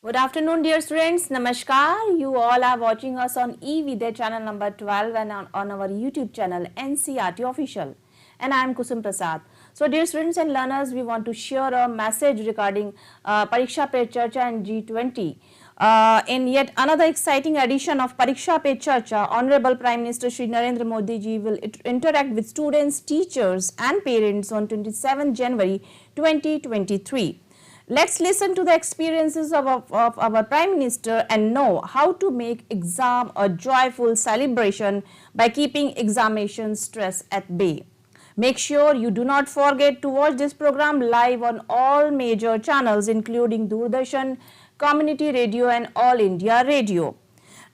Good afternoon, dear students. Namaskar. You all are watching us on eVidya channel number 12 and on our YouTube channel NCRT Official. And I am Kusum Prasad. So, dear students and learners, we want to share a message regarding Pariksha Pe Charcha and G20. In yet another exciting edition of Pariksha Pe Charcha, Honorable Prime Minister Shri Narendra Modi ji will interact with students, teachers and parents on 27 January 2023. Let's listen to the experiences of our Prime Minister and know how to make exam a joyful celebration by keeping examination stress at bay. Make sure you do not forget to watch this program live on all major channels including Doordarshan, Community Radio and All India Radio.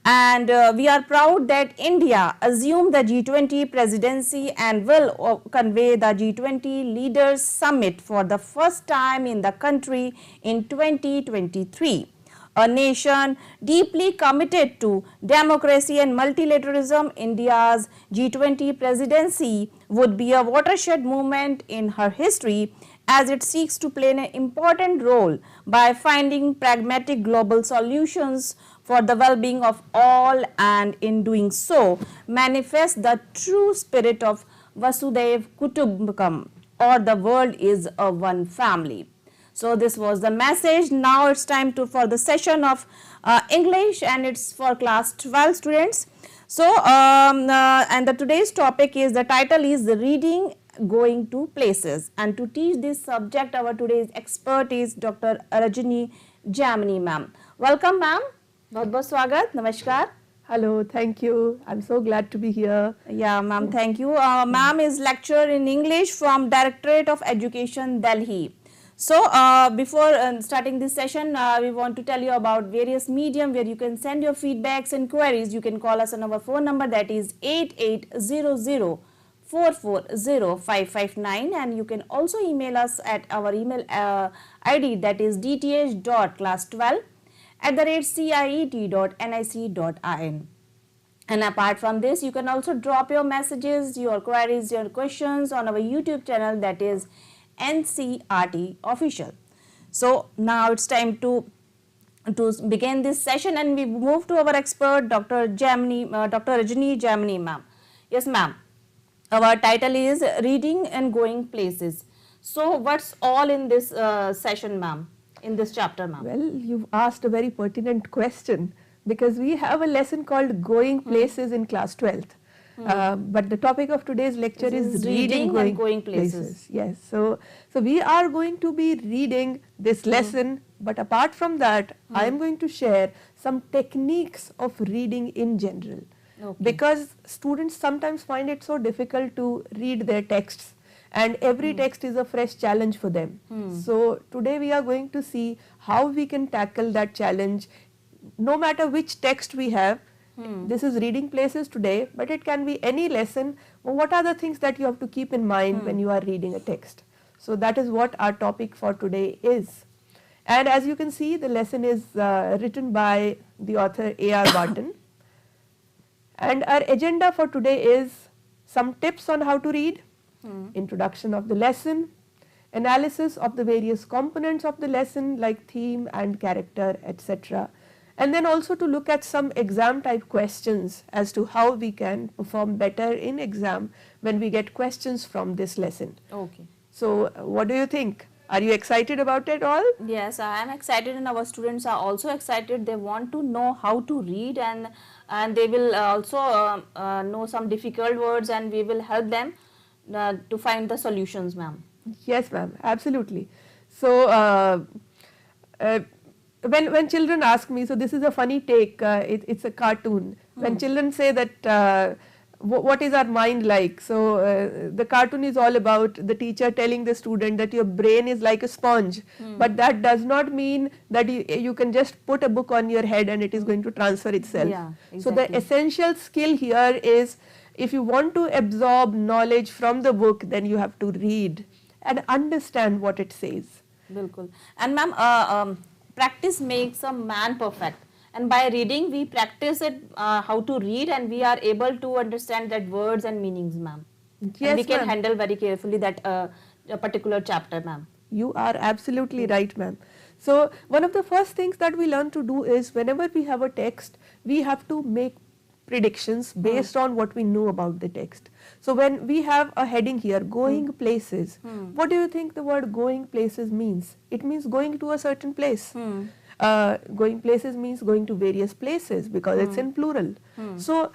And we are proud that India assumed the G20 presidency and will convey the G20 Leaders Summit for the first time in the country in 2023. A nation deeply committed to democracy and multilateralism, India's G20 presidency would be a watershed moment in her history as it seeks to play an important role by finding pragmatic global solutions for the well-being of all, and in doing so manifest the true spirit of Vasudhaiva Kutumbakam, or the world is a one family. So this was the message. Now it's time for the session of English, and it's for class 12 students. So and the today's topic is, the title is the reading going to places, and to teach this subject our today's expert is Dr. Rajni Jamani ma'am. Welcome ma'am. बहुत-बहुत स्वागत. नमस्कार. Hello, thank you. I'm so glad to be here. Yeah, ma'am, thank you. Ma'am is lecturer in English from Directorate of Education, Delhi. So, before starting this session, we want to tell you about various medium where you can send your feedbacks and queries. You can call us on our phone number, that is 8800 440 559, and you can also email us at our email ID, that is dth.class12@ciet.nic.in. And apart from this, you can also drop your messages, your queries, your questions on our YouTube channel, that is NCRT Official. So now it's time to begin this session, and we move to our expert, Dr. Rajni Jamani ma'am. Yes ma'am. Our title is Reading and Going Places. So what's all in this session ma'am? In this chapter ma'am? Well, you've asked a very pertinent question, because we have a lesson called Going Places in class 12th. But the topic of today's lecture is reading and going places. Yes, so we are going to be reading this lesson, but apart from that, I am going to share some techniques of reading in general. Okay. Because students sometimes find it so difficult to read their texts, and every text is a fresh challenge for them. So today we are going to see how we can tackle that challenge, no matter which text we have. This is reading places today, but it can be any lesson. What are the things that you have to keep in mind when you are reading a text? So that is what our topic for today is. And as you can see, the lesson is written by the author A.R. Barton. And our agenda for today is some tips on how to read, introduction of the lesson, analysis of the various components of the lesson like theme and character, etc. And then also to look at some exam type questions as to how we can perform better in exam when we get questions from this lesson. Okay. So what do you think? Are you excited about it all? Yes, I am excited, and our students are also excited. They want to know how to read, and they will also know some difficult words, and we will help them to find the solutions ma'am. Yes ma'am, absolutely. So when children ask me, so this is a funny take, it's a cartoon. When children say that what is our mind like, so the cartoon is all about the teacher telling the student that your brain is like a sponge, but that does not mean that you can just put a book on your head and it is going to transfer itself. Yeah, exactly. So the essential skill here is, if you want to absorb knowledge from the book, then you have to read and understand what it says. Bilkul. And ma'am, practice makes a man perfect, and by reading we practice it, how to read, and we are able to understand that words and meanings ma'am. Yes, and we can handle very carefully that a particular chapter ma'am. You are absolutely right ma'am. So one of the first things that we learn to do is whenever we have a text, we have to make predictions based on what we know about the text. So when we have a heading here, going places, what do you think the word going places means? It means going to a certain place. Going places means going to various places because it's in plural. So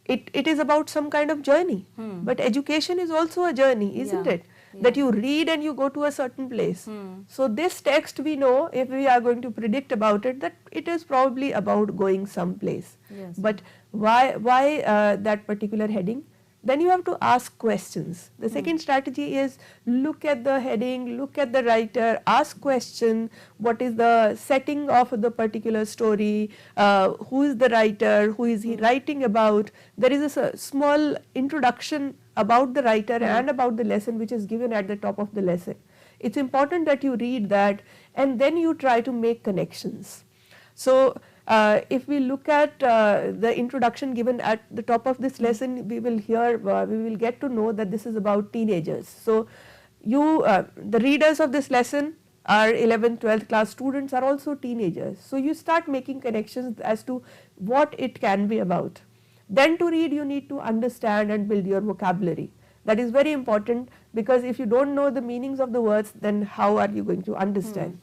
it is about some kind of journey. But education is also a journey, isn't it? That you read and you go to a certain place. So this text, we know, if we are going to predict about it, that it is probably about going someplace. Yes. But why that particular heading? Then you have to ask questions. The second strategy is look at the heading, look at the writer, ask question, what is the setting of the particular story, who is the writer, who is he writing about. There is a small introduction about the writer and about the lesson which is given at the top of the lesson. It's important that you read that and then you try to make connections. So if we look at the introduction given at the top of this lesson, we will get to know that this is about teenagers. So the readers of this lesson are 11th, 12th class students are also teenagers. So you start making connections as to what it can be about. Then to read, you need to understand and build your vocabulary. That is very important because if you don't know the meanings of the words, then how are you going to understand?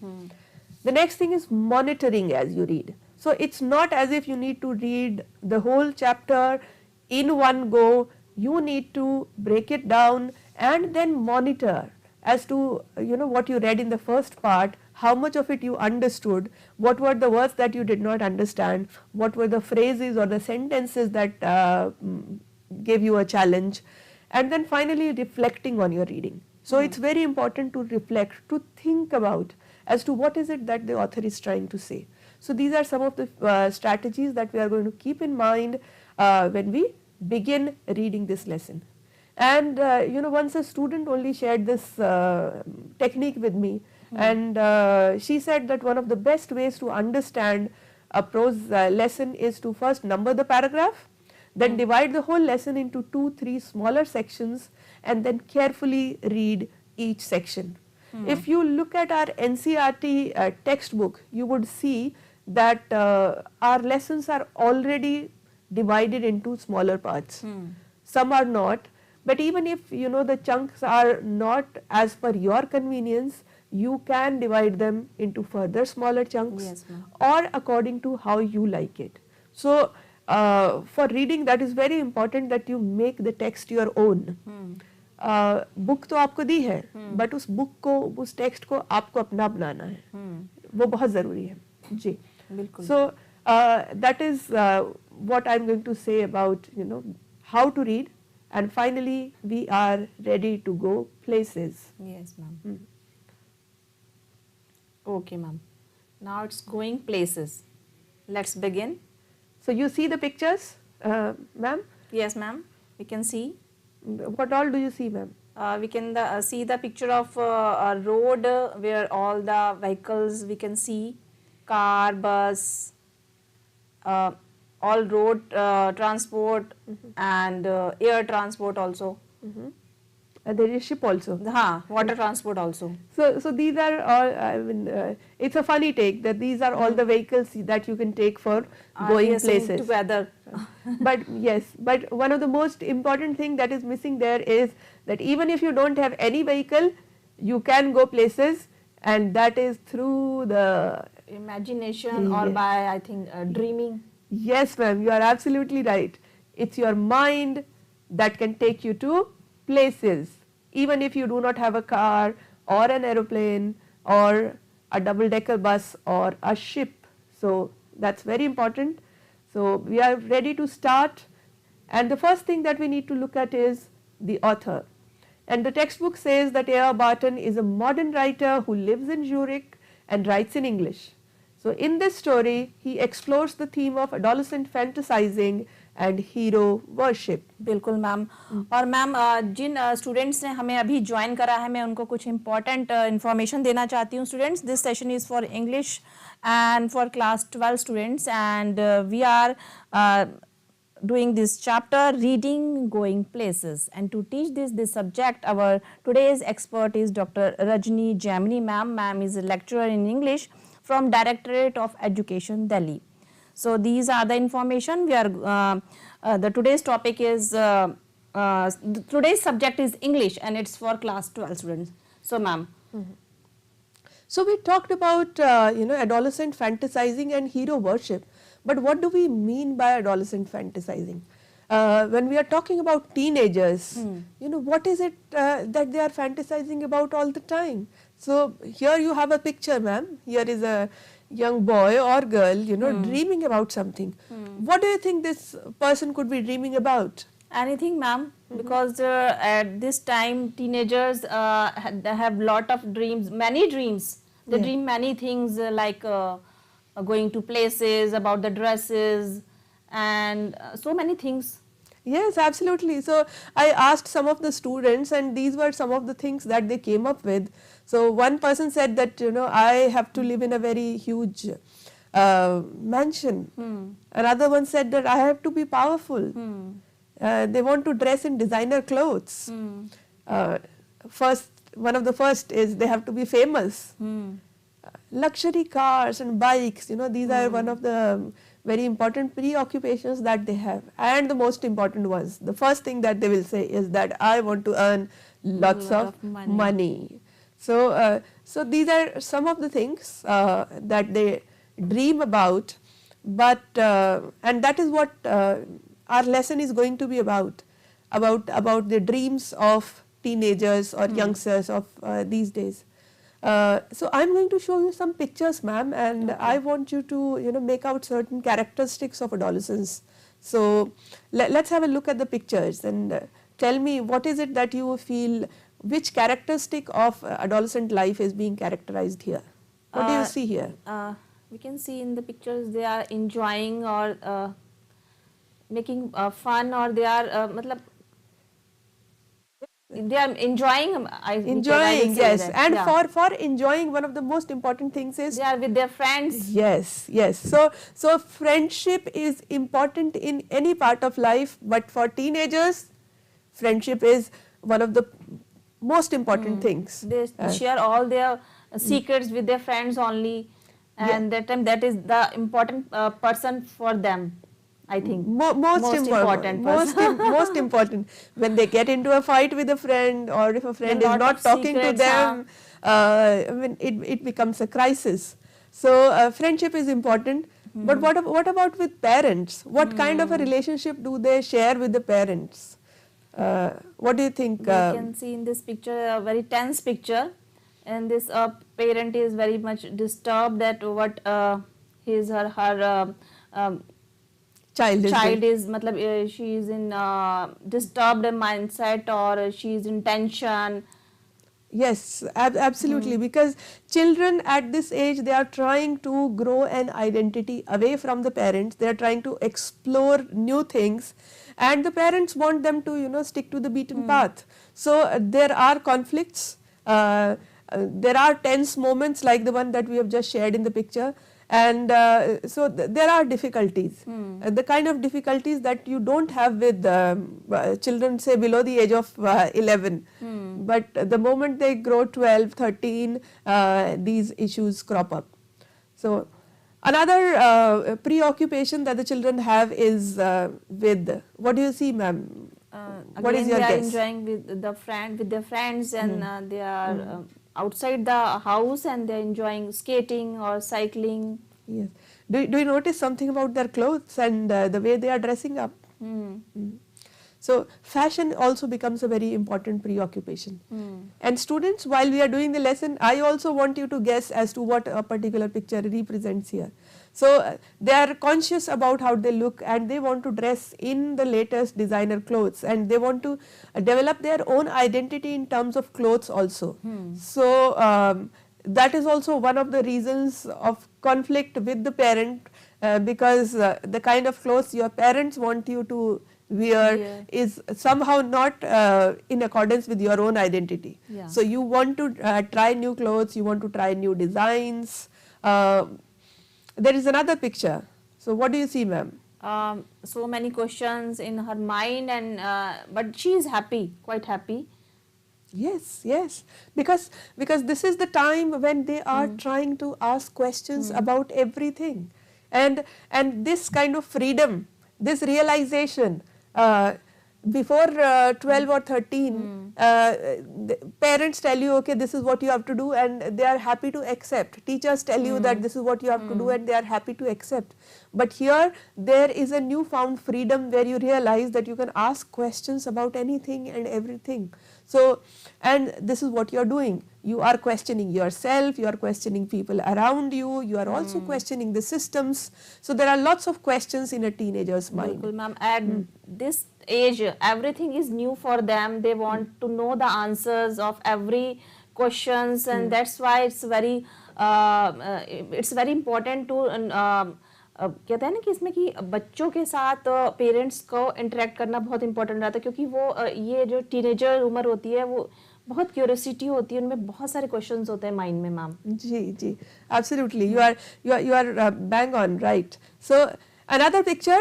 The next thing is monitoring as you read. So it's not as if you need to read the whole chapter in one go. You need to break it down and then monitor as to what you read in the first part, how much of it you understood, what were the words that you did not understand, what were the phrases or the sentences that gave you a challenge, and then finally reflecting on your reading. So it's very important to reflect, to think about as to what is it that the author is trying to say. So these are some of the strategies that we are going to keep in mind when we begin reading this lesson. And once a student only shared this technique with me, and she said that one of the best ways to understand a prose lesson is to first number the paragraph, then divide the whole lesson into 2-3 smaller sections, and then carefully read each section. If you look at our NCERT textbook, you would see that our lessons are already divided into smaller parts. Some are not, but even if the chunks are not as per your convenience, you can divide them into further smaller chunks or according to how you like it. So for reading, that is very important that you make the text your own. Book तो आपको दी है, but उस book को, उस text को आपको अपना बनाना है, वो बहुत ज़रूरी है जी, बिल्कुल. So that is what I'm going to say about how to read, and finally we are ready to go places. Yes, ma'am. Okay, ma'am. Now it's going places. Let's begin. So you see the pictures, ma'am? Yes, ma'am. We can see. What all do you see, ma'am? We can see the picture of a road where all the vehicles we can see, car, bus, all road transport and air transport also. There is ship also. Water transport also. So these are all, it's a funny take that these are all the vehicles that you can take for going places. Together. But yes, but one of the most important thing that is missing there is that even if you don't have any vehicle, you can go places, and that is through the imagination or by, I think, dreaming. Yes, ma'am, you are absolutely right. It's your mind that can take you to places, even if you do not have a car or an aeroplane or a double-decker bus or a ship. So that's very important. So we are ready to start, and the first thing that we need to look at is the author. And the textbook says that A.R. Barton is a modern writer who lives in Zurich and writes in English. So in this story, he explores the theme of adolescent fantasizing and hero worship. बिल्कुल ma'am. और ma'am जिन students ने हमें अभी join करा है, मैं उनको कुछ इम्पॉर्टेंट इन्फॉर्मेशन देना चाहती हूँ. Students, this session is for English and for class 12 students, and we are doing this chapter, reading going places, and to teach this subject, our today's expert is Dr. Rajni Jamini ma'am. Ma'am is a lecturer in English from Directorate of Education, Delhi. So these are the information we are the today's topic is today's subject is English, and it's for class 12 students. So ma'am. So we talked about adolescent fantasizing and hero worship, but what do we mean by adolescent fantasizing? When we are talking about teenagers, what is it that they are fantasizing about all the time? So here you have a picture, ma'am. Here is a young boy or girl, dreaming about something. What do you think this person could be dreaming about? Anything, ma'am, because at this time teenagers they have lot of dreams, many dreams. They dream many things like going to places, about the dresses, and so many things. Yes, absolutely. So I asked some of the students, and these were some of the things that they came up with. So one person said that I have to live in a very huge mansion. Another one said that I have to be powerful. They want to dress in designer clothes. One of the first is they have to be famous. Luxury cars and bikes, these are one of the very important preoccupations that they have. And the most important ones, the first thing that they will say is that I want to earn lots of money. So, so these are some of the things that they dream about, but and that is what our lesson is going to be about the dreams of teenagers or youngsters of these days. So I'm going to show you some pictures, ma'am, and I want you to make out certain characteristics of adolescence. So let's have a look at the pictures and tell me what is it that you feel, which characteristic of adolescent life is being characterized here. What do you see here? We can see in the pictures they are enjoying or making fun, or they are they are enjoying. Enjoying, yes. And for enjoying, one of the most important things is they are with their friends. Yes, yes. So friendship is important in any part of life, but for teenagers, friendship is one of the most important things. They share all their secrets with their friends only, and that time that is the important person for them. I think most important. When they get into a fight with a friend, or if a friend is not talking to them, it becomes a crisis. So friendship is important. But what about with parents? What kind of a relationship do they share with the parents? What do you think? We can see in this picture a very tense picture, and this parent is very much disturbed that what his or her child is she is in disturbed mindset, or she is in tension. Yes, absolutely, because children at this age, they are trying to grow an identity away from the parents. They are trying to explore new things, and the parents want them to stick to the beaten path. So there are conflicts, there are tense moments like the one that we have just shared in the picture. And so there are difficulties, the kind of difficulties that you don't have with children say below the age of 11, but the moment they grow 12, 13, these issues crop up. So another preoccupation that the children have is with, what do you see, ma'am? What is your guess? They are enjoying with their friends, and they are outside the house, and they are enjoying skating or cycling. Yes. Do you notice something about their clothes and the way they are dressing up? So fashion also becomes a very important preoccupation. And students, while we are doing the lesson, I also want you to guess as to what a particular picture represents here. So they are conscious about how they look, and they want to dress in the latest designer clothes, and they want to develop their own identity in terms of clothes also. So that is also one of the reasons of conflict with the parent, because the kind of clothes your parents want you to wear is somehow not in accordance with your own identity. So you want to try new clothes, you want to try new designs. There is another picture. So what do you see, ma'am? so many questions in her mind, and but she is happy, quite happy. Yes, yes, because this is the time when they are trying to ask questions about everything, and this kind of freedom, this realization, before 12 or 13, the parents tell you, okay, this is what you have to do, and they are happy to accept. Teachers tell you that this is what you have to do, and they are happy to accept. But here there is a newfound freedom where you realize that you can ask questions about anything and everything. So, and this is what you are doing. You are questioning yourself, you are questioning people around you, you are also questioning the systems. So there are lots of questions in a teenager's mind. Ma'am, at this age, everything is new for them. They want to know the answers of every questions, and that's why it's very important to कहते हैं ना कि इसमें कि बच्चों के साथ parents को इंटरेक्ट करना बहुत इंपॉर्टेंट रहता है, क्योंकि वो ये जो टीनेजर उम्र होती है वो बहुत क्यूरियोसिटी होती है, उनमें बहुत सारे क्वेश्चंस होते हैं माइंड में मैम. जी जी, absolutely, you are bang on, right. So another picture,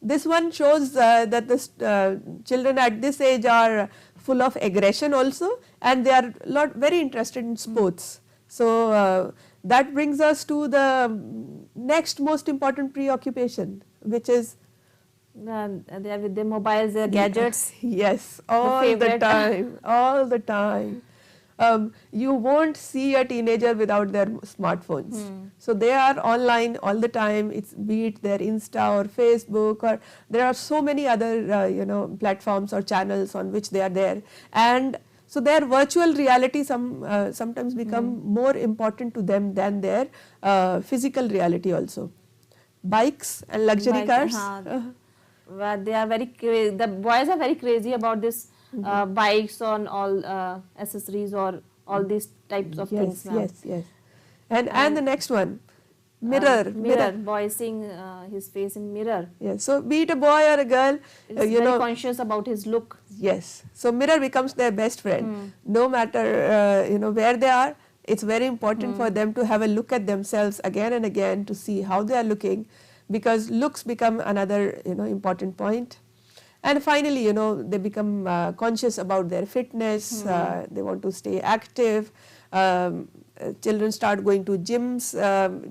this one shows that this children at this age are full of aggression also, and they are very interested in sports. So that brings us to the next most important preoccupation, which is they are with their mobiles, their gadgets. Yes, all the time, all the time. You won't see a teenager without their smartphones. So they are online all the time. Be it their Insta or Facebook, or there are so many other platforms or channels on which they are there. And so their virtual reality sometimes become more important to them than their physical reality also. Bikes and luxury cars. They are the boys are very crazy about this bikes on all accessories or all these types of things. Yes. And the next one, mirror. Boy seeing his face in mirror. Yes. So be it a boy or a girl, very conscious about his look. Yes. So mirror becomes their best friend. No matter where they are, it's very important for them to have a look at themselves again and again to see how they are looking, because looks become another important point. And finally, they become conscious about their fitness. They want to stay active. Children start going to gyms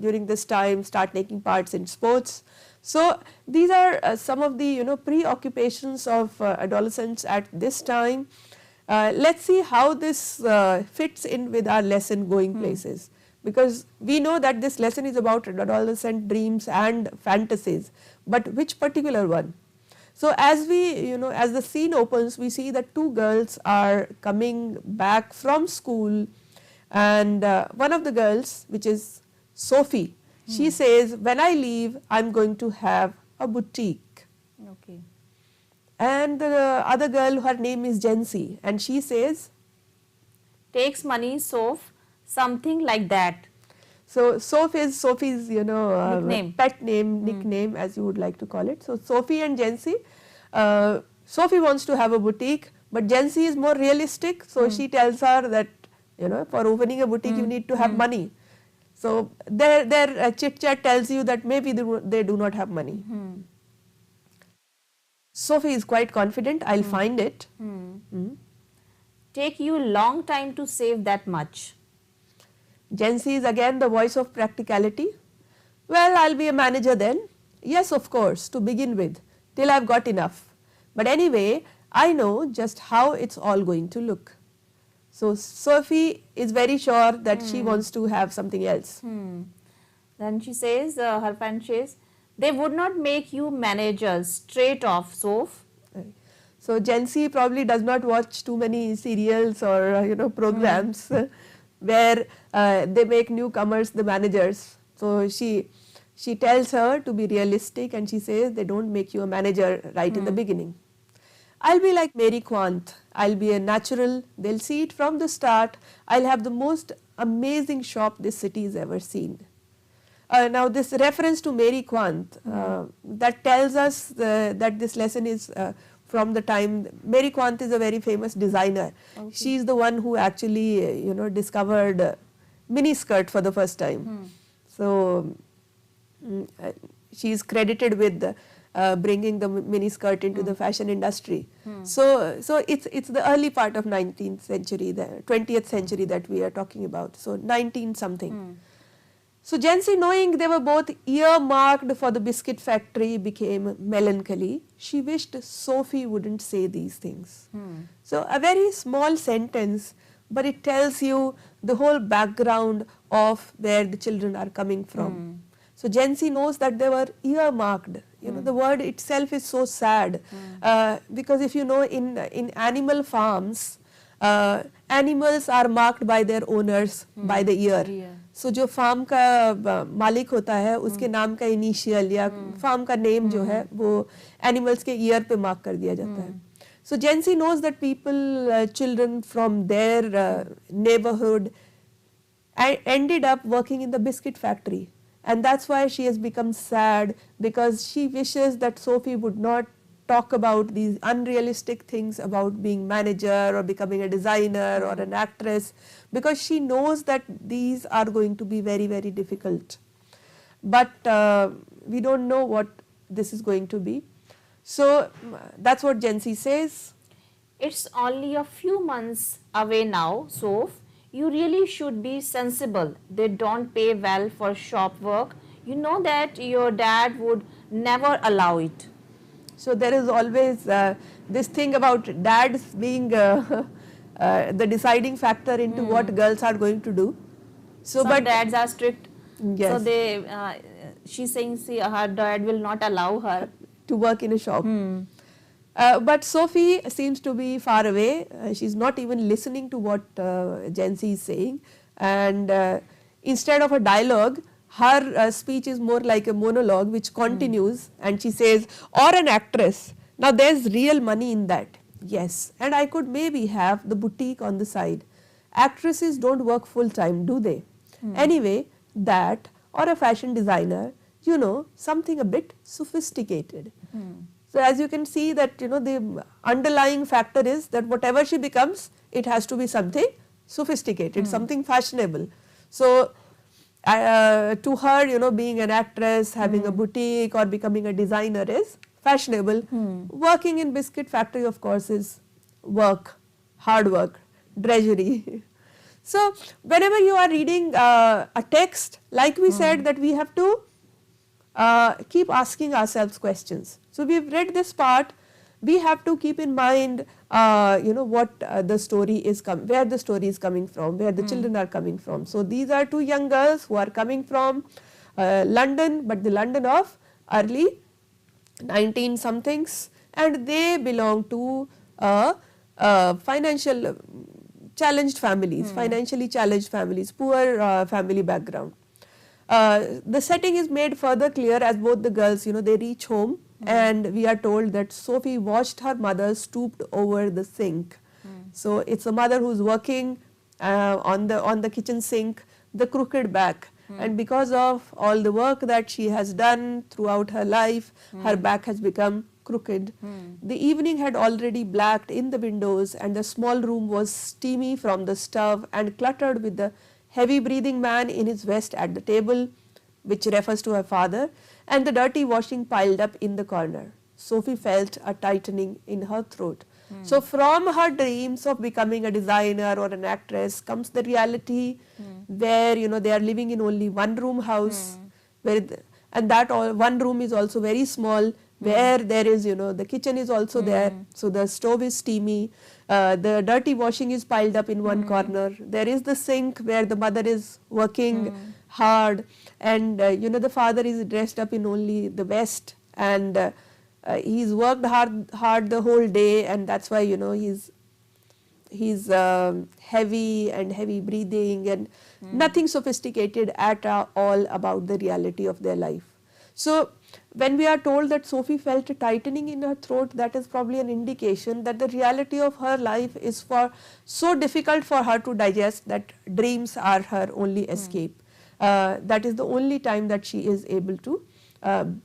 during this time, start taking parts in sports. So these are some of the preoccupations of adolescents at this time. Let's see how this fits in with our lesson Going Places, because we know that this lesson is about adolescent dreams and fantasies, but which particular one? So as as the scene opens, we see that two girls are coming back from school, and one of the girls, which is Sophie, she says, when I leave, I'm going to have a boutique. Okay. And the other girl, her name is Jency, and she says, takes money, Soph, something like that. So Soph is Sophie's, nickname. Pet name, nickname, as you would like to call it. So Sophie and Jency, Sophie wants to have a boutique, but Jency is more realistic. So she tells her that, for opening a boutique, you need to have money. So their chit chat tells you that maybe they do not have money. Sophie is quite confident, I'll find it. Take you long time to save that much. Jency is again the voice of practicality. Well, I'll be a manager then. Yes, of course, to begin with, till I've got enough. But anyway, I know just how it's all going to look. So Sophie is very sure that she wants to have something else. Then she says, her friend says, they would not make you managers straight off, Soph. So Jency probably does not watch too many serials or programs where they make newcomers the managers. So she tells her to be realistic, and she says they don't make you a manager right in the beginning. I'll be like Mary Quant. I'll be a natural. They'll see it from the start. I'll have the most amazing shop this city has ever seen. Now this reference to Mary Quant, that tells us that this lesson is from the time. Mary Quant is a very famous designer. Okay. She's the one who actually discovered mini skirt for the first time. So she is credited with bringing the mini skirt into the fashion industry. So it's the early part of 19th century, the 20th century that we are talking about. So 19 something. So Gen Z, knowing they were both earmarked for the biscuit factory, became melancholy. She wished Sophie wouldn't say these things. So a very small sentence, but it tells you the whole background of where the children are coming from. So Gen Z knows that they were earmarked. You know, the word itself is so sad, because if you know, in animal farms, animals are marked by their owners by the ear. So जो farm का मालिक होता है उसके नाम का initial या farm का नेम जो है वो एनिमल्स के ईयर पे मार्क कर दिया जाता है. So Gen Z knows that people, children from their neighborhood ended up working in the biscuit factory, and that's why she has become sad, because she wishes that Sophie would not talk about these unrealistic things about being manager or becoming a designer or an actress, because she knows that these are going to be very, very difficult. But we don't know what this is going to be. So that's what Gen Z says. It's only a few months away now, Soph. You really should be sensible. They don't pay well for shop work. You know that your dad would never allow it. So there is always this thing about dads being the deciding factor into what girls are going to do. So, some dads are strict. Yes. So they, she's saying her dad will not allow her to work in a shop. But Sophie seems to be far away. She's not even listening to what Gen Z is saying. And instead of a dialogue, her speech is more like a monologue which continues, and she says, or an actress. Now there's real money in that. Yes, and I could maybe have the boutique on the side. Actresses don't work full time, do they? Anyway, that or a fashion designer, you know, something a bit sophisticated. So as you can see that, you know, the underlying factor is that whatever she becomes, it has to be something sophisticated, something fashionable. So to her, you know, being an actress, having a boutique or becoming a designer is fashionable. Working in biscuit factory, of course, is work, hard work, drudgery. So whenever you are reading a text, like we said, that we have to keep asking ourselves questions. So we've read this part, we have to keep in mind, you know, what the story is, where the story is coming from, where the children are coming from. So these are two young girls who are coming from London, but the London of early 19 somethings, and they belong to financial challenged families, financially challenged families, poor family background. The setting is made further clear as both the girls, you know, they reach home, and we are told that Sophie watched her mother stooped over the sink. So it's a mother who's working on the kitchen sink, the crooked back, and because of all the work that she has done throughout her life, her back has become crooked. The evening had already blacked in the windows, and the small room was steamy from the stove and cluttered with the heavy breathing man in his vest at the table, which refers to her father, and the dirty washing piled up in the corner. Sophie felt a tightening in her throat. So from her dreams of becoming a designer or an actress comes the reality where, you know, they are living in only one room house, where and that one room is also very small, where there is, you know, the kitchen is also there, so the stove is steamy, the dirty washing is piled up in one corner, there is the sink where the mother is working hard, and you know, the father is dressed up in only the vest, and he's worked hard the whole day, and that's why, you know, he's heavy and heavy breathing, and nothing sophisticated at all about the reality of their life. So when we are told that Sophie felt a tightening in her throat, that is probably an indication that the reality of her life is so difficult for her to digest that dreams are her only escape. That is the only time that she is able to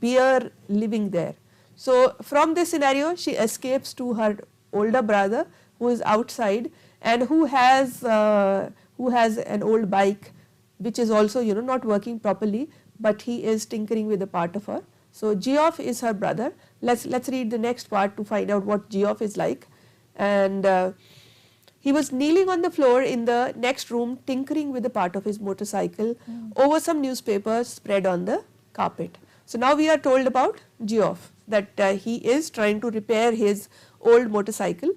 bear living there. So from this scenario, she escapes to her older brother, who is outside and who has an old bike, which is also, you know, not working properly, but he is tinkering with a part of her So Geoff is her brother. Let's read the next part to find out what Geoff is like. And he was kneeling on the floor in the next room, tinkering with a part of his motorcycle over some newspapers spread on the carpet. So now we are told about Geoff, that he is trying to repair his old motorcycle.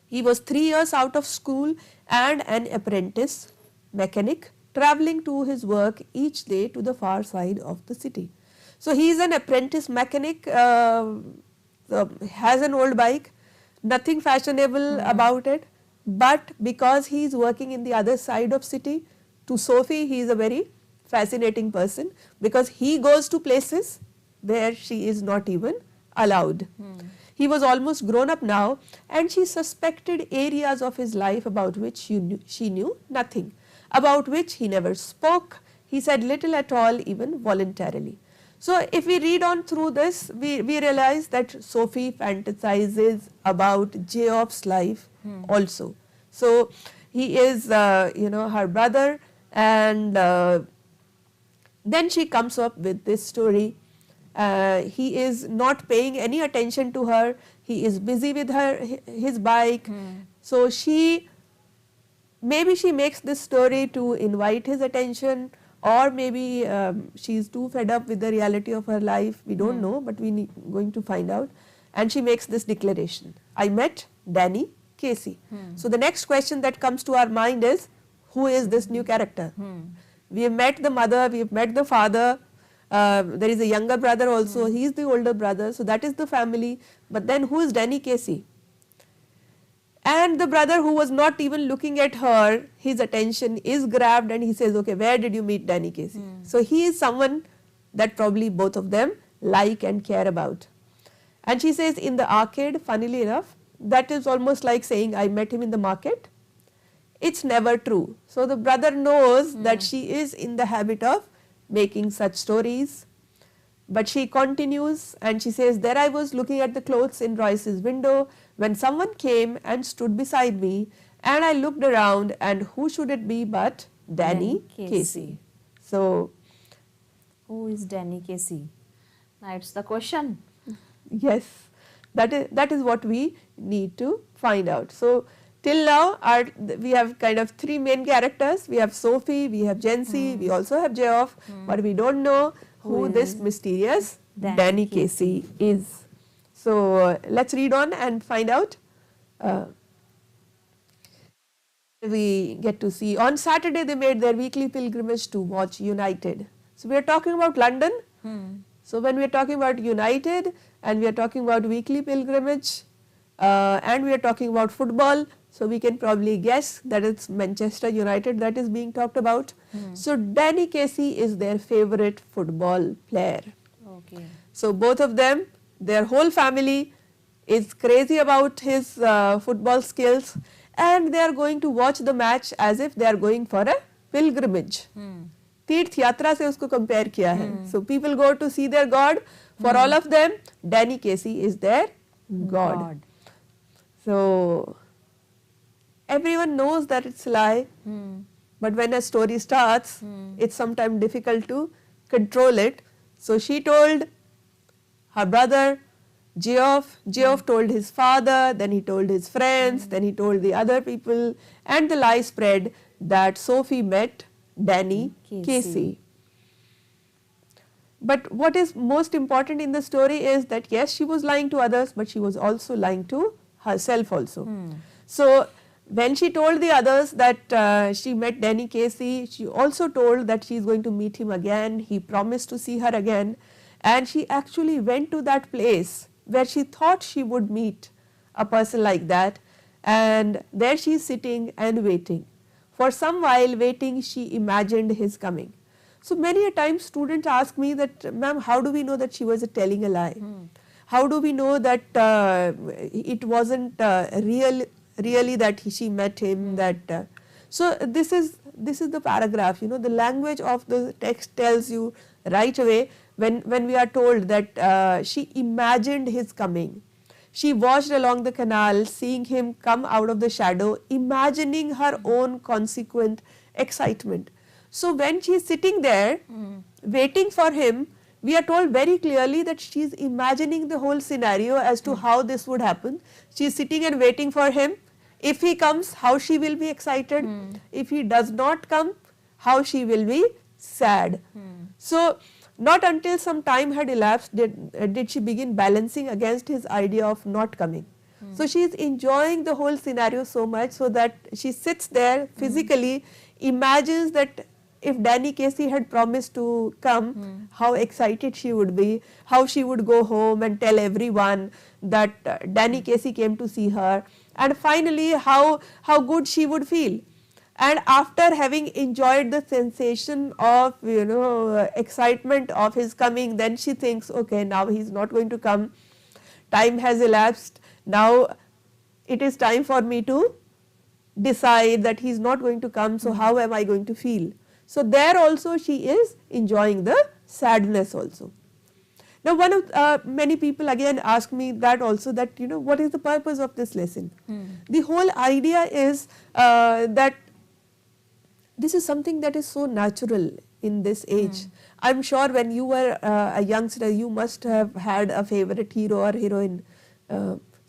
He was 3 years out of school and an apprentice mechanic, travelling to his work each day to the far side of the city. So he is an apprentice mechanic, has an old bike, nothing fashionable about it, but because he is working in the other side of city, to Sophie he is a very fascinating person, because he goes to places where she is not even allowed. He was almost grown up now, and she suspected areas of his life about which she knew nothing, about which he never spoke. He said little at all, even voluntarily. So if we read on through this, we realize that Sophie fantasizes about Geoff's life also. So he is, her brother, and then she comes up with this story. He is not paying any attention to her. He is busy with his bike. So maybe she makes this story to invite his attention, or maybe she is too fed up with the reality of her life. We don't know, but we are going to find out. And she makes this declaration: I met Danny Casey. So the next question that comes to our mind is, who is this new character? We have met the mother, we have met the father. There is a younger brother also, he is the older brother, so that is the family. But then who is Danny Casey? And the brother, who was not even looking at her, his attention is grabbed, and he says, okay, where did you meet Danny Casey? So he is someone that probably both of them like and care about. And she says, in the arcade, funnily enough, that is almost like saying, I met him in the market. It's never true. So the brother knows that she is in the habit of making such stories, but she continues and she says, there I was looking at the clothes in Royce's window when someone came and stood beside me, and I looked around, and who should it be but Danny Casey. So who is Danny Casey? That's the question. Yes, that is what we need to find out. So till now we have kind of three main characters. We have Sophie, we have Jency, we also have Geoff, but we don't know who this mysterious Danny Casey is. So let's read on and find out. We get to see, on Saturday they made their weekly pilgrimage to watch United. So we are talking about London. So when we are talking about United, and we are talking about weekly pilgrimage, and we are talking about football, so we can probably guess that it's Manchester United that is being talked about. So Danny Casey is their favorite football player. Okay. So both of them, their whole family is crazy about his football skills, and they are going to watch the match as if they are going for a pilgrimage. तीर्थ यात्रा से उसको compare किया है. So people go to see their God. For all of them, Danny Casey is their God. So everyone knows that it's a lie, but when a story starts, it's sometimes difficult to control it. So she told her brother Geoff, Geoff told his father, then he told his friends, then he told the other people, and the lie spread that Sophie met Danny Casey. But what is most important in the story is that yes, she was lying to others, but she was also lying to herself also. So when she told the others that she met Danny Casey, she also told that she is going to meet him again. He promised to see her again, and she actually went to that place where she thought she would meet a person like that, and there she is sitting and waiting. For some while waiting, she imagined his coming. So many a time students ask me that, ma'am, how do we know that she was telling a lie? How do we know that it wasn't really that she met him? So this is the paragraph. You know, the language of the text tells you right away when we are told that she imagined his coming. She watched along the canal, seeing him come out of the shadow, imagining her own consequent excitement. So when she is sitting there, waiting for him we are told very clearly that she is imagining the whole scenario as to how this would happen. She is sitting and waiting for him. If he comes, how she will be excited. If he does not come, how she will be sad. So not until some time had elapsed did she begin balancing against his idea of not coming. So she is enjoying the whole scenario so much, so that she sits there physically, imagines that if Danny Casey had promised to come, how excited she would be, how she would go home and tell everyone that Danny Casey came to see her, and finally how good she would feel. And after having enjoyed the sensation of, excitement of his coming, then she thinks, okay, now he's not going to come, time has elapsed, now it is time for me to decide that he's not going to come, so how am I going to feel? So there also she is enjoying the sadness also. Now one of many people again ask me that also, that what is the purpose of this lesson? The whole idea is that this is something that is so natural in this age. I'm sure when you were a youngster, you must have had a favorite hero or heroine.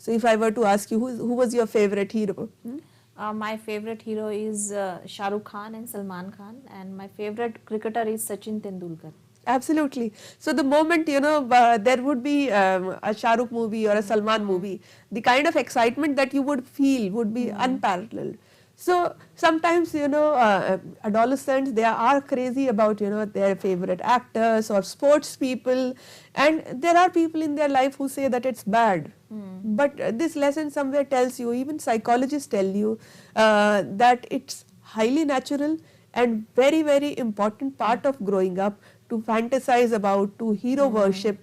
So if I were to ask you, who was your favorite hero? My favorite hero is Shah Rukh Khan and Salman Khan, and my favorite cricketer is Sachin Tendulkar. Absolutely. So the moment there would be a Shah Rukh movie or a Salman movie, the kind of excitement that you would feel would be unparalleled. So sometimes adolescents, they are crazy about their favorite actors or sports people, and there are people in their life who say that it's bad. But this lesson somewhere tells you, even psychologists tell you, that it's highly natural and very, very important part of growing up to fantasize about, to hero worship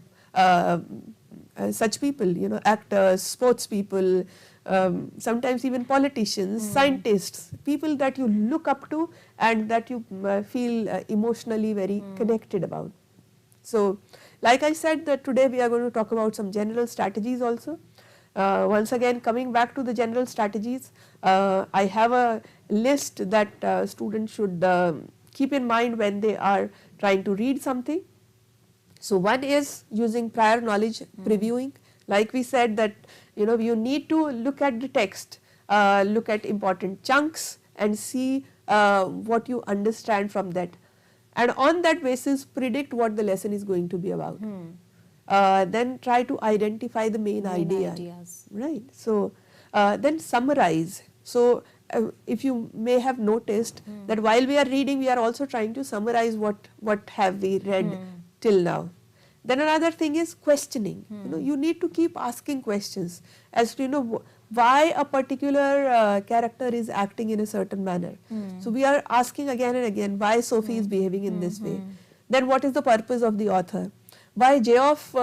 such people, actors, sports people, sometimes even politicians, scientists, people that you look up to and that you feel emotionally very connected about. So like I said, that today we are going to talk about some general strategies also. Once again, coming back to the general strategies, I have a list that students should keep in mind when they are trying to read something. So one is using prior knowledge previewing. Like we said that you need to look at the text, look at important chunks and see what you understand from that, and on that basis predict what the lesson is going to be about. Then try to identify the main ideas. Right. So then summarize. So if you may have noticed that while we are reading, we are also trying to summarize what have we read till now. Then another thing is questioning. You need to keep asking questions as to why a particular character is acting in a certain manner. So we are asking again and again why Sophie is behaving in this way. Then what is the purpose of the author? Why Geoff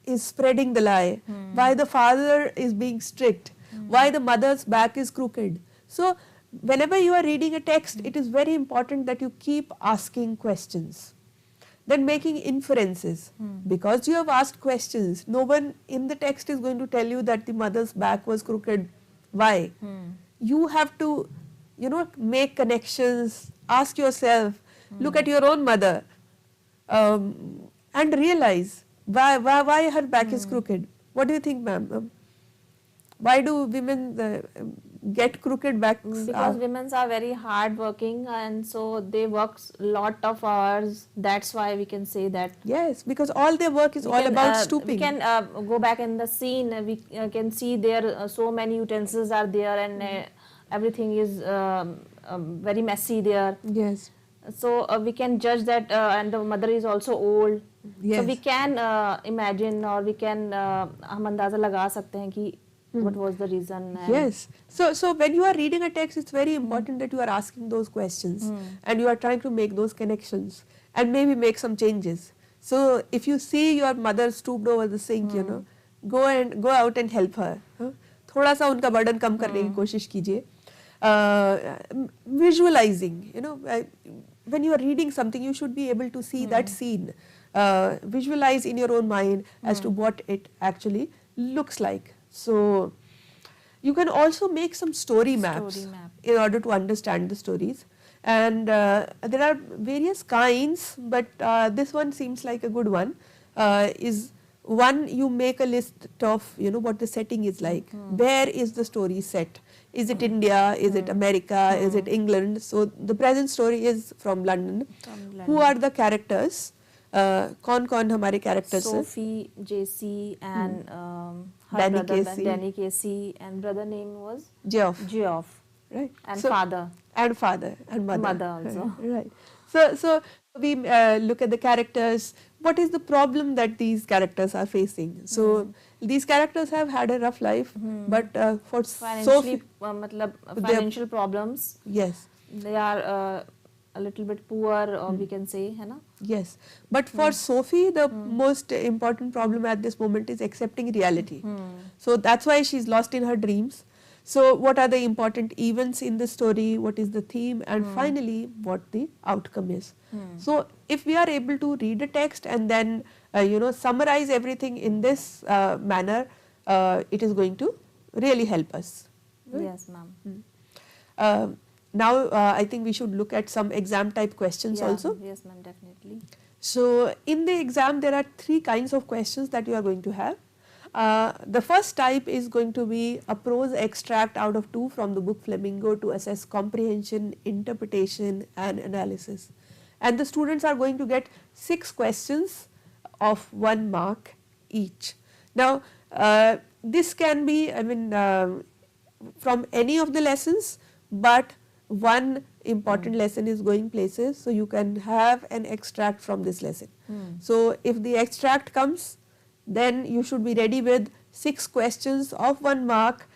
is spreading the lie? Why the father is being strict? Why the mother's back is crooked? So whenever you are reading a text, it is very important that you keep asking questions. Then making inferences, because you have asked questions, no one in the text is going to tell you that the mother's back was crooked. Why? You have to, make connections, ask yourself, look at your own mother, and realize why her back is crooked. What do you think, ma'am? Why do women get crooked backs? Because women are very hard working, and so they work lot of hours. That's why we can say that. Yes, because all their work is all about stooping. We can go back in the scene. We can see there so many utensils are there, and everything is very messy there. Yes. So we can judge that, and the mother is also old. Yes. So we can imagine, or we can हम अंदाजा लगा सकते हैं कि what was the reason. Yes. So when you are reading a text, it's very important that you are asking those questions and you are trying to make those connections and maybe make some changes. So if you see your mother stooped over the sink, go out and help her. थोड़ा सा उनका burden कम करने की कोशिश कीजिए. Visualizing, when you are reading something, you should be able to see that scene. Visualize in your own mind as to what it actually looks like. So you can also make some story maps in order to understand the stories. and there are various kinds, but this one seems like a good one. Is one, you make a list of what the setting is like. Where is the story set? Is it India? Is it America? Is it England? So the present story is from London. Who are the characters? कौन हमारे characters हैं? Sophie, JC, and her Danny brother Casey. Danny Casey, and brother name was Geoff. Geoff, Right. and So- father. And father and mother. Mother also. Right. So we look at the characters. What is the problem that these characters are facing? So these characters have had a rough life, but for Financially, Sophie, मतलब financial problems. yes, They are a little bit poor, or we can say, है ना? yes. But for Sophie, the most important problem at this moment is accepting reality. So that's why she's lost in her dreams. So what are the important events in the story? What is the theme? And finally, what the outcome is. So if we are able to read a text and then summarize everything in this manner, it is going to really help us. Right? Yes, ma'am. Now I think we should look at some exam type questions Yeah, also. Yes, ma'am, definitely. So in the exam there are 3 kinds of questions that you are going to have. The first type is going to be a prose extract out of 2 from the book Flamingo to assess comprehension, interpretation and analysis. And the students are going to get 6 questions of 1 mark each. Now this can be, from any of the lessons, but one important lesson is going places, so you can have an extract from this lesson. So if the extract comes, then you should be ready with 6 questions of 1 mark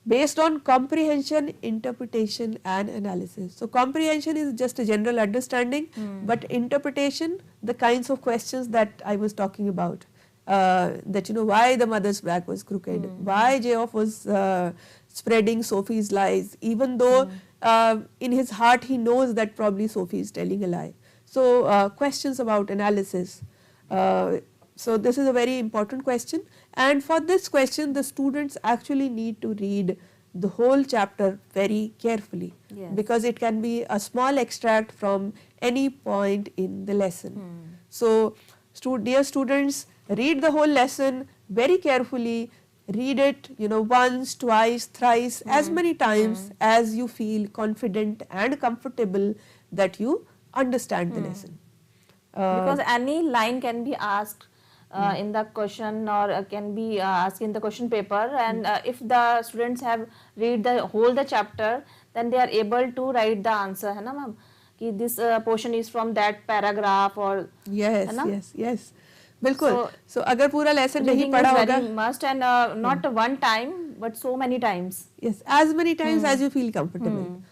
based on comprehension, interpretation and analysis. So comprehension is just a general understanding, but interpretation, the kinds of questions that I was talking about. That why the mother's back was crooked, why Geoff was spreading Sophie's lies, even though in his heart he knows that probably Sophie is telling a lie. So questions about analysis. So this is a very important question, and for this question the students actually need to read the whole chapter very carefully. Yes. Because it can be a small extract from any point in the lesson. So dear students, read the whole lesson very carefully, read it once, twice, thrice, as many times as you feel confident and comfortable that you understand the lesson. Because any line can be asked in the question, or can be asked in the question paper, and if the students have read the whole the chapter, then they are able to write the answer, है ना ma'am? कि this portion is from that paragraph, or yes, है ना? yes, बिल्कुल. So अगर पूरा lesson नहीं reading पढ़ा is होगा, very must, and not one time but so many times. yes, as many times as you feel comfortable.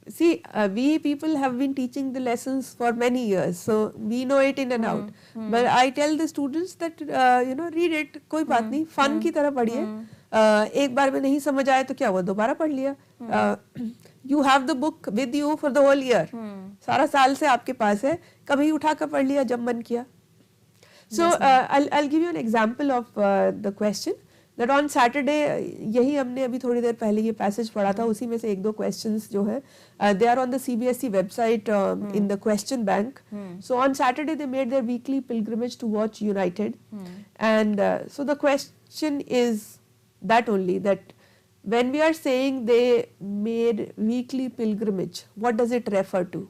See, we people have been teaching the lessons for many years, so we know it in and out. But I tell the students that read it, कोई बात नहीं, fun की तरह पढ़िए. एक बार में नहीं समझ आए तो क्या हुआ, दोबारा पढ़ लिया. You have the book with you for the whole year. सारा साल से आपके पास है, कभी उठा कर पढ़ लिया जब मन किया. So I'll give you an example of the question. That on Saturday, यही हमने अभी थोड़ी देर पहले ये पैसेज पढ़ा था, उसी में से 1-2 questions जो है, they are on the CBSE website in the question bank. So on Saturday they made their weekly pilgrimage to watch United, and so the question is that only, that when we are saying they made weekly pilgrimage, what does it refer to?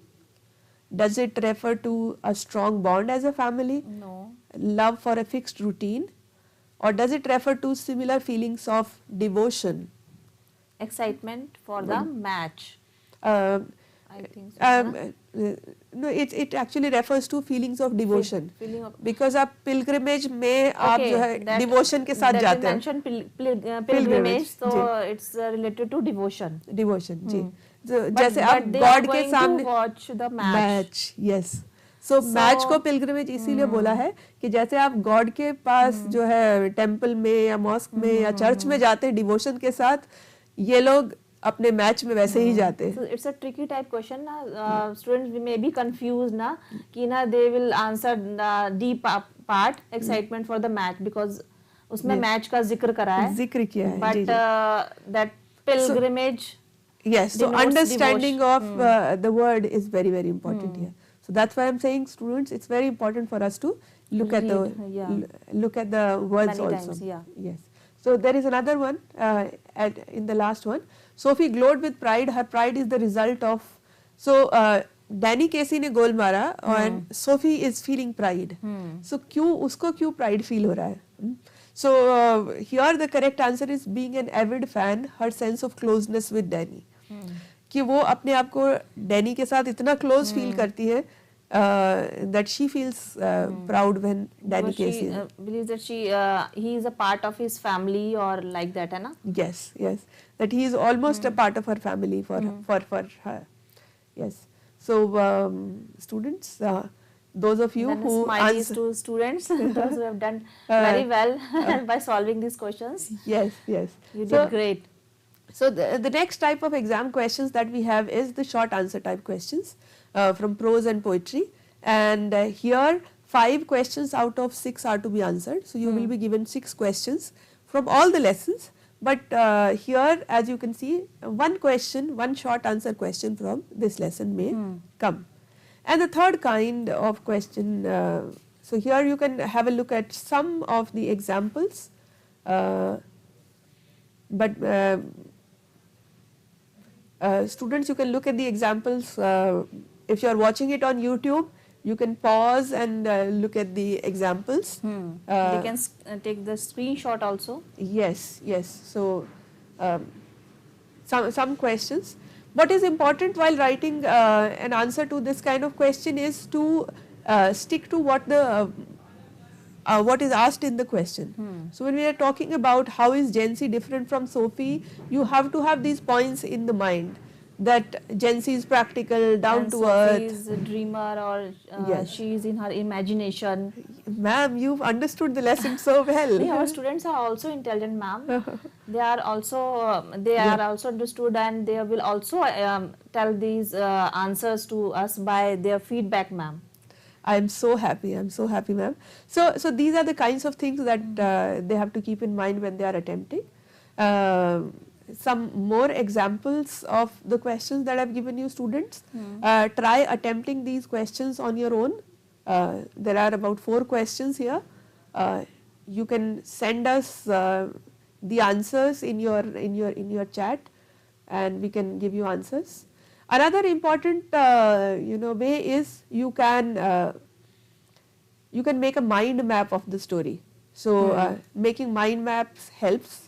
Does it refer to a strong bond as a family? No. Love for a fixed routine? Or does it refer to similar feelings of devotion? Excitement for the match. I think so. No, it actually refers to feelings of devotion. Feeling of, because आप pilgrimage में आप जो है devotion के साथ जाते हैं. mentioned pilgrimage, so it's related to devotion. Devotion, ji. So, But जैसे आप they God are के going सामने to watch the match. yes. So match को पिलग्रिमेज इसीलिए बोला है कि जैसे आप गॉड के पास जो है टेम्पल में या मॉस्क में या चर्च में जाते हैं डिवोशन के साथ, ये लोग अपने मैच में वैसे ही जाते हैं. So it's a tricky type question ना, students may be confused ना कि ना they will answer the deep part, excitement for the match, because उसमें मैच का जिक्र करा है, जिक्र किया है, but that pilgrimage Yes, so denotes understanding devotion. of the word is very, very important here. So that's why I'm saying, students, it's very important for us to look at Read, yeah. look at the words Many also. times, yeah. Yes. So there is another one in the last one. Sophie glowed with pride. Her pride is the result of. So Danny Casey ने गोल मारा and Sophie is feeling pride. So क्यों उसको क्यों pride feel हो रहा है? So here the correct answer is being an avid fan. Her sense of closeness with Danny. कि वो अपने आप को डैनी के साथ इतना क्लोज फील करती है that she feels proud when Danny Casey believes that he is a part of his family or like that, है ना? Yes, yes, that he is almost a part of her family for her. Yes. So students, those of you then who smileys to students, those who have done very well by solving these questions. Yes, yes, you did great. So the next type of exam questions that we have is the short answer type questions from prose and poetry, and here 5 questions out of 6 are to be answered. So you will be given 6 questions from all the lessons, but here as you can see, one question, one short answer question from this lesson may come. And the third kind of question, so here you can have a look at some of the examples, but students, you can look at the examples. If you are watching it on YouTube, you can pause and look at the examples. They can take the screenshot also. Yes, yes. So some questions. What is important while writing an answer to this kind of question is to stick to what is asked in the question. So when we are talking about how is Gen Z different from Sophie, you have to have these points in the mind, that Gen Z is practical, down to earth. Sophie is a dreamer, or she is in her imagination. Ma'am, you've understood the lesson so well. Our students are also intelligent, ma'am. They are also understood, and they will also tell these answers to us by their feedback, ma'am. I am so happy. I am so happy, ma'am. So these are the kinds of things that they have to keep in mind when they are attempting. Some more examples of the questions that I have given you, students. Try attempting these questions on your own. There are about 4 questions here. You can send us the answers in your chat, and we can give you answers. Another important way is you can make a mind map of the story. So making mind maps helps.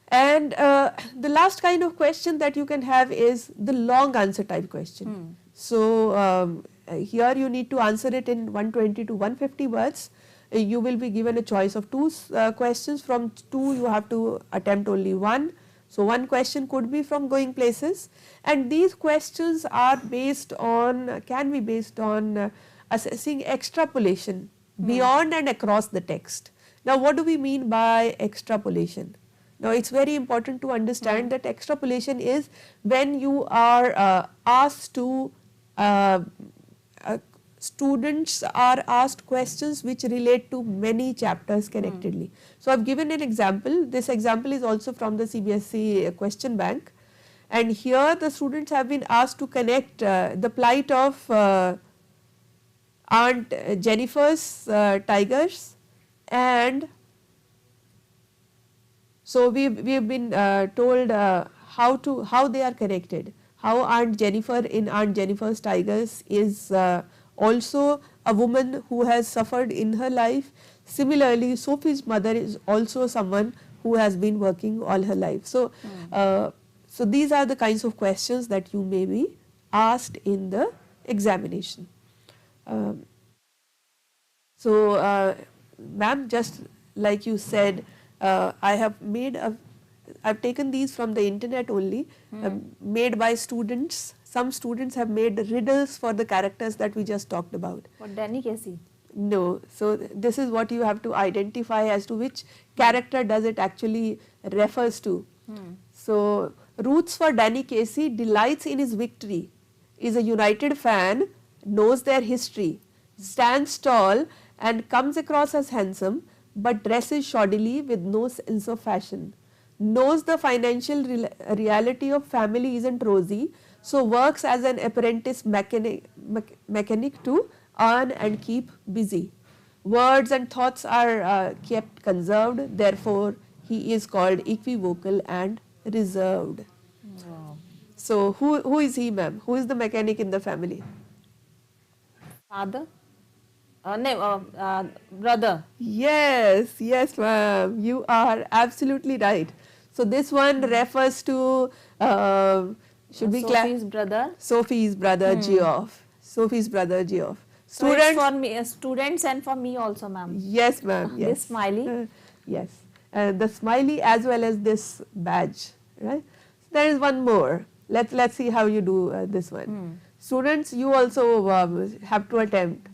And the last kind of question that you can have is the long answer type question. So here you need to answer it in 120 to 150 words. You will be given a choice of 2 questions. From 2 you have to attempt only 1. So one question could be from Going Places, and these questions are can be based on assessing extrapolation beyond and across the text. Now what do we mean by extrapolation? Now it's very important to understand that extrapolation is when you are asked to, students are asked questions which relate to many chapters connectedly. So I've given an example. This example is also from the CBSE question bank, and here the students have been asked to connect the plight of Aunt Jennifer's tigers, and so we've been told how they are connected. How Aunt Jennifer in Aunt Jennifer's Tigers is also a woman who has suffered in her life. Similarly, Sophie's mother is also someone who has been working all her life. So, so these are the kinds of questions that you may be asked in the examination. Ma'am, just like you said, I've taken these from the internet only, made by students. Some students have made riddles for the characters that we just talked about. What, Danny Casey? No. So this is what you have to identify as to which character does it actually refers to. So roots for Danny Casey, delights in his victory, is a United fan, knows their history, stands tall and comes across as handsome, but dresses shoddily with no sense of fashion. knows the financial reality of family isn't rosy, so works as an apprentice mechanic to earn and keep busy. Words and thoughts are kept conserved, therefore he is called equivocal and reserved. Wow. So who is he, ma'am? Who is the mechanic in the family? Father? No, brother. Yes, yes, ma'am. You are absolutely right. So this one refers to should we Sophie's brother. Sophie's brother Geoff. Sophie's brother Geoff. So it's for me, students and for me also, ma'am. Yes, ma'am. Yes. This smiley. Yes. The smiley as well as this badge. Right. So there is one more. Let's see how you do this one. Students, you also have to attempt.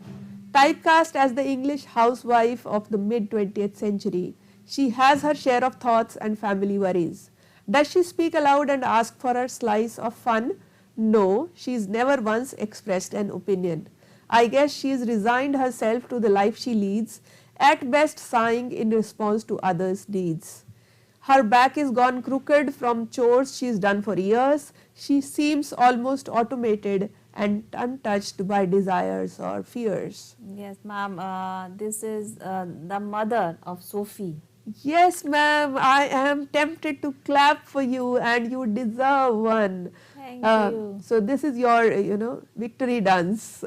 Typecast as the English housewife of the mid-20th century, she has her share of thoughts and family worries. Does she speak aloud and ask for her slice of fun? No, she's never once expressed an opinion. I guess she's resigned herself to the life she leads, at best sighing in response to others' needs. Her back is gone crooked from chores she's done for years. She seems almost automated and untouched by desires or fears. Yes, ma'am. This is the mother of Sophie. Yes, ma'am. I am tempted to clap for you, and you deserve one. Thank you. So this is your, victory dance.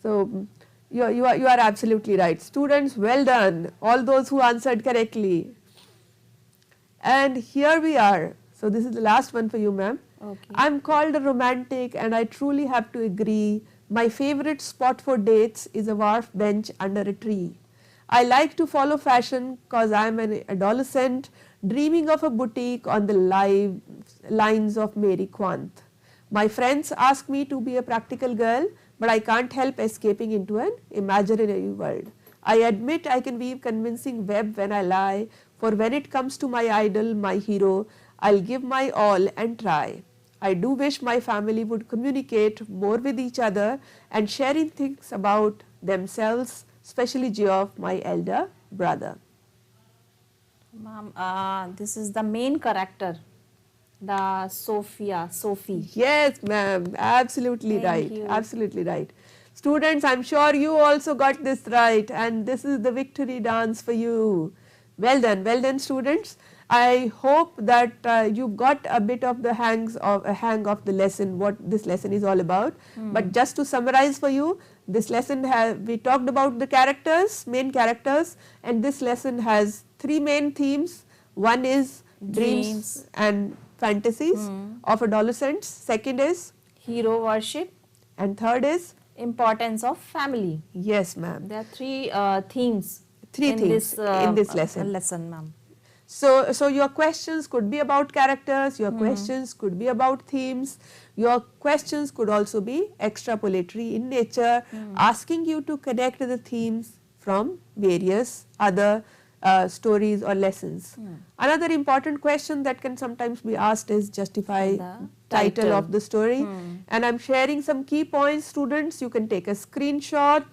So you are absolutely right. Students, well done. All those who answered correctly. And here we are. So this is the last one for you, ma'am. Okay. I'm called a romantic and I truly have to agree. My favorite spot for dates is a wharf bench under a tree. I like to follow fashion cause I'm an adolescent dreaming of a boutique on the lines of Mary Quant. My friends ask me to be a practical girl, but I can't help escaping into an imaginary world. I admit I can weave convincing web when I lie, for when it comes to my idol, my hero, I'll give my all and try. I do wish my family would communicate more with each other and sharing things about themselves, especially Geoff, my elder brother. Ma'am, this is the main character, the Sophie. Yes, ma'am, absolutely Thank right, you. absolutely right. Students, I'm sure you also got this right, and this is the victory dance for you. Well done, students. I hope that you got a bit of the hang of the lesson, what this lesson is all about. But just to summarize for you, this lesson we talked about the characters, main characters, and this lesson has three main themes. One is dreams and fantasies of adolescents. Second is hero worship, and third is importance of family. yes, ma'am. There are three themes. In this lesson. Lesson, ma'am. So your questions could be about characters, your questions could be about themes, your questions could also be extrapolatory in nature, asking you to connect the themes from various other stories or lessons. Another important question that can sometimes be asked is justify The title title. of the story. And I'm sharing some key points, students. You can take a screenshot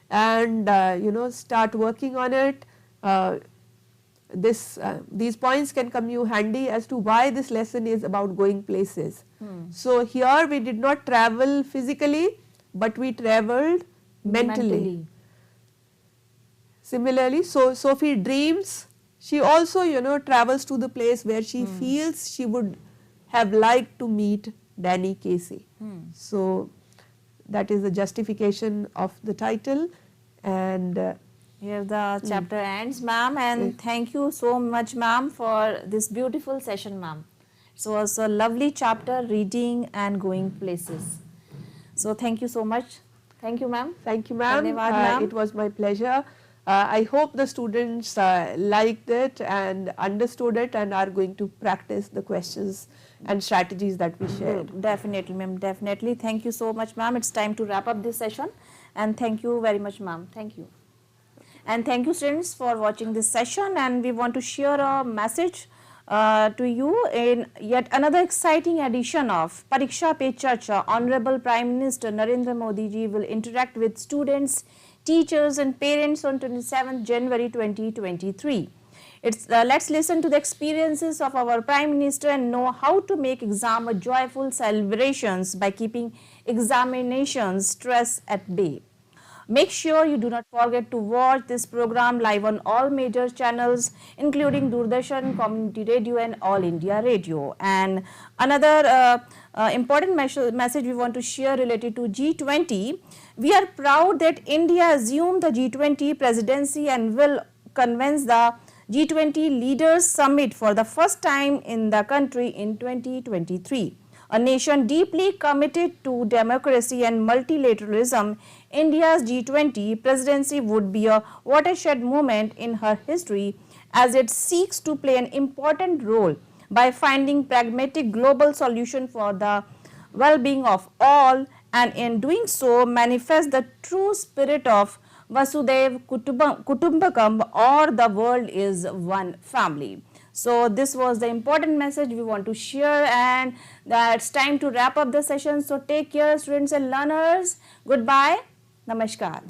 and start working on it. These points can come you handy as to why this lesson is about going places. So here we did not travel physically, but we traveled mentally. Similarly, so Sophie dreams. She also travels to the place where she feels she would have liked to meet Danny Casey. So that is the justification of the title. And here the chapter ends, ma'am, and thank you so much, ma'am, for this beautiful session, ma'am. It was a lovely chapter, reading and going places. So thank you so much. Thank you, ma'am. Thank you, ma'am. Dhanyavad, ma'am. It was my pleasure. I hope the students liked it and understood it and are going to practice the questions and strategies that we shared. Definitely, ma'am, definitely. Thank you so much, ma'am. It's time to wrap up this session. And thank you very much, ma'am. Thank you. And thank you, students, for watching this session. And we want to share a message to you in yet another exciting edition of Pariksha Pe Charcha. Honorable Prime Minister Narendra Modi ji will interact with students, teachers and parents on 27th January 2023. Let's listen to the experiences of our Prime Minister and know how to make exam a joyful celebrations by keeping examinations stress at bay. Make sure you do not forget to watch this program live on all major channels including Doordarshan, Community Radio and All India Radio. And another important message we want to share related to G20. We are proud that India assumed the G20 presidency and will convince the G20 Leaders Summit for the first time in the country in 2023. A nation deeply committed to democracy and multilateralism, India's G20 presidency would be a watershed moment in her history as it seeks to play an important role by finding pragmatic global solution for the well-being of all, and in doing so manifest the true spirit of Vasudhaiva Kutumbakam, or the world is one family. So this was the important message we want to share, and that's time to wrap up the session. So take care, students and learners. Goodbye. Namaskar.